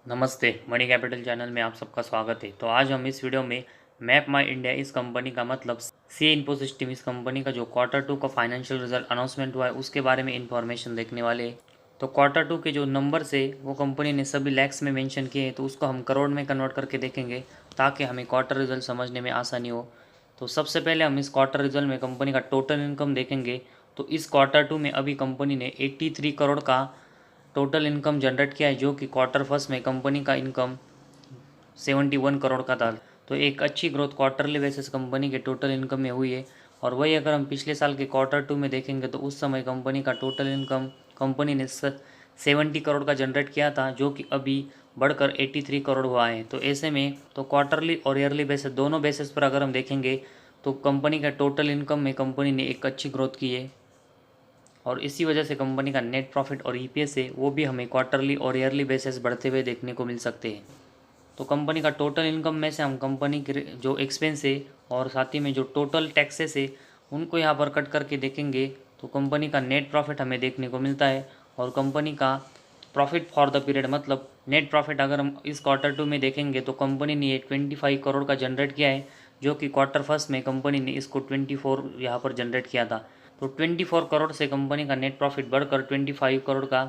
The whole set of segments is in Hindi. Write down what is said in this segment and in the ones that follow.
नमस्ते, मनी कैपिटल चैनल में आप सबका स्वागत है। तो आज हम इस वीडियो में मैप माई इंडिया इस कंपनी का मतलब सी इन्फोसिस्टम इस कंपनी का जो Q2 का फाइनेंशियल रिजल्ट अनाउंसमेंट हुआ है उसके बारे में इंफॉर्मेशन देखने वाले हैं। तो Q2 के जो नंबर्स है वो कंपनी ने सभी लैक्स में मेंशन किए हैं, तो उसको हम करोड़ में कन्वर्ट करके देखेंगे ताकि हमें क्वार्टर रिजल्ट समझने में आसानी हो। तो सबसे पहले हम इस क्वार्टर रिजल्ट में कंपनी का टोटल इनकम देखेंगे। तो इस Q2 में अभी कंपनी ने 83 करोड़ का टोटल इनकम जनरेट किया है, जो कि क्वार्टर फर्स्ट में कंपनी का इनकम 71 करोड़ का था। तो एक अच्छी ग्रोथ क्वार्टरली बेसिस कंपनी के टोटल इनकम में हुई है। और वही अगर हम पिछले साल के Q2 में देखेंगे तो उस समय कंपनी का टोटल इनकम कंपनी ने 70 करोड़ का जनरेट किया था, जो कि अभी बढ़कर 83 करोड़ हुआ है। तो ऐसे में तो क्वार्टरली और ईयरली बेसिस दोनों बेसिस पर अगर हम देखेंगे तो कंपनी का टोटल इनकम में कंपनी ने एक अच्छी ग्रोथ की है। और इसी वजह से कंपनी का नेट प्रॉफिट और ईपीएस है वो भी हमें क्वार्टरली और ईयरली बेसिस बढ़ते हुए देखने को मिल सकते हैं। तो कंपनी का टोटल इनकम में से हम कंपनी के जो एक्सपेंस है और साथ ही में जो टोटल टैक्सेस है उनको यहाँ पर कट करके देखेंगे तो कंपनी का नेट प्रॉफिट हमें देखने को मिलता है। और कंपनी का प्रॉफिट फॉर द पीरियड मतलब नेट प्रॉफिट अगर हम इस Q2 में देखेंगे तो कंपनी ने ये 25 करोड़ का जनरेट किया है, जो कि क्वार्टर फर्स्ट में कंपनी ने इसको 24 यहाँ पर जनरेट किया था। तो 24 करोड़ से कंपनी का नेट प्रॉफिट बढ़कर 25 करोड़ का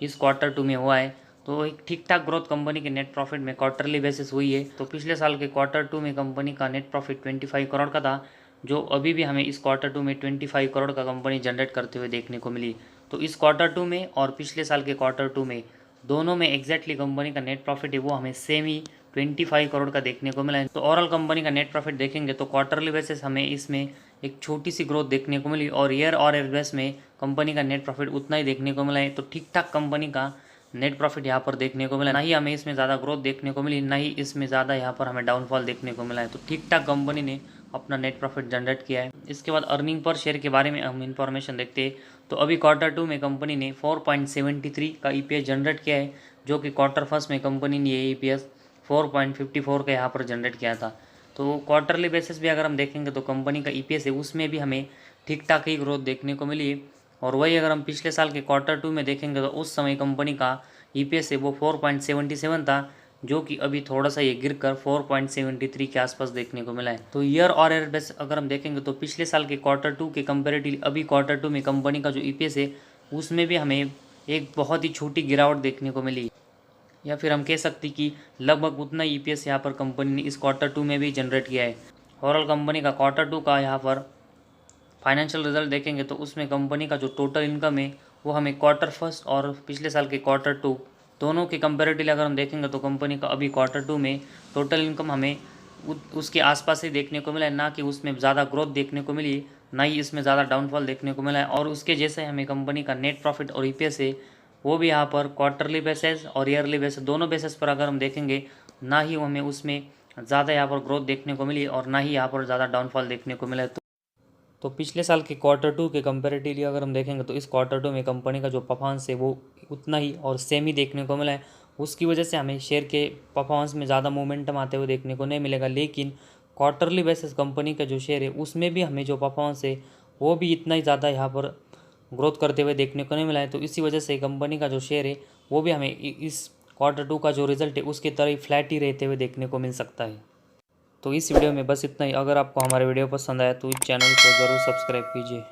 इस Q2 में हुआ है। तो एक ठीक ठाक ग्रोथ कंपनी के नेट प्रॉफिट में क्वार्टरली बेसिस हुई है। तो पिछले साल के Q2 में कंपनी का नेट प्रॉफिट 25 करोड़ का था, जो अभी भी हमें इस Q2 में 25 करोड़ का कंपनी जनरेट करते हुए देखने को मिली। तो इस Q2 में और पिछले साल के Q2 में दोनों में एग्जैक्टली कंपनी का नेट प्रॉफिट है वो हमें सेम ही 25 करोड़ का देखने को मिला है। तो ओवरऑल कंपनी का नेट प्रॉफिट देखेंगे तो क्वार्टरली बेसिस हमें इसमें एक छोटी सी ग्रोथ देखने को मिली और ईयर और एवरेज में कंपनी का नेट प्रॉफिट उतना ही देखने को मिला है। तो ठीक ठाक कंपनी का नेट प्रॉफिट यहाँ पर देखने को मिला, ना ही हमें इसमें ज़्यादा ग्रोथ देखने को मिली, ना ही इसमें ज़्यादा यहाँ पर हमें डाउनफॉल देखने को मिला है। तो ठीक ठाक कंपनी ने अपना नेट प्रॉफिट जनरेट किया है। इसके बाद अर्निंग पर शेयर के बारे में हम इंफॉर्मेशन देखते हैं। तो अभी Q2 में कंपनी ने 4.73 का ईपीएस जनरेट किया है, जो कि क्वार्टर फर्स्ट में कंपनी ने ये ईपीएस 4.54 का यहाँ पर जनरेट किया था। तो क्वार्टरली बेसिस भी अगर हम देखेंगे तो कंपनी का ईपीएस है उसमें भी हमें ठीक ठाक ही ग्रोथ देखने को मिली है। और वही अगर हम पिछले साल के Q2 में देखेंगे तो उस समय कंपनी का ईपीएस है वो 4.77 था, जो कि अभी थोड़ा सा ये गिरकर 4.73 के आसपास देखने को मिला है। तो ईयर और ईयर बेस अगर हम देखेंगे तो पिछले साल के Q2 के कंपेरेटिवली अभी Q2 में कंपनी का जो ईपीएस है उसमें भी हमें एक बहुत ही छोटी गिरावट देखने को मिली, या फिर हम कह सकते कि लगभग उतना ईपीएस यहाँ पर कंपनी ने इस Q2 में भी जनरेट किया है। ओवरऑल कंपनी का Q2 का यहाँ पर फाइनेंशियल रिजल्ट देखेंगे तो उसमें कंपनी का जो टोटल इनकम है वो हमें क्वार्टर फर्स्ट और पिछले साल के Q2 दोनों के कंपेरेटिवली अगर हम देखेंगे तो कंपनी का अभी Q2 में टोटल इनकम हमें उसके आसपास ही देखने को मिला है, ना कि उसमें ज़्यादा ग्रोथ देखने को मिली, ना ही इसमें ज़्यादा डाउनफॉल देखने को मिला है। और उसके जैसे हमें कंपनी का नेट प्रॉफिट और ईपीएस है वो भी यहाँ पर क्वार्टरली बेसिस और ईयरली बेसिस दोनों बेसिस पर अगर हम देखेंगे, ना ही हमें उसमें ज़्यादा यहाँ पर ग्रोथ देखने को मिली और ना ही यहाँ पर ज़्यादा डाउनफॉल देखने को मिला है। तो पिछले साल के Q2 के कंपेरेटिवली अगर हम देखेंगे तो इस Q2 में कंपनी का जो परफॉर्मेंस है वो उतना ही और सेम ही देखने को मिला है। उसकी वजह से हमें शेयर के परफॉर्मेंस में ज़्यादा मोमेंटम आते हुए देखने को नहीं मिलेगा, लेकिन क्वार्टरली बेसिस कंपनी का जो शेयर है उसमें भी हमें जो परफॉर्मेंस है वो भी इतना ही ज़्यादा यहाँ पर ग्रोथ करते हुए देखने को नहीं मिला है। तो इसी वजह से कंपनी का जो शेयर है वो भी हमें इस Q2 का जो रिजल्ट है उसके तरह ही फ्लैट ही रहते हुए देखने को मिल सकता है। तो इस वीडियो में बस इतना ही। अगर आपको हमारे वीडियो पसंद आया तो इस चैनल को ज़रूर सब्सक्राइब कीजिए।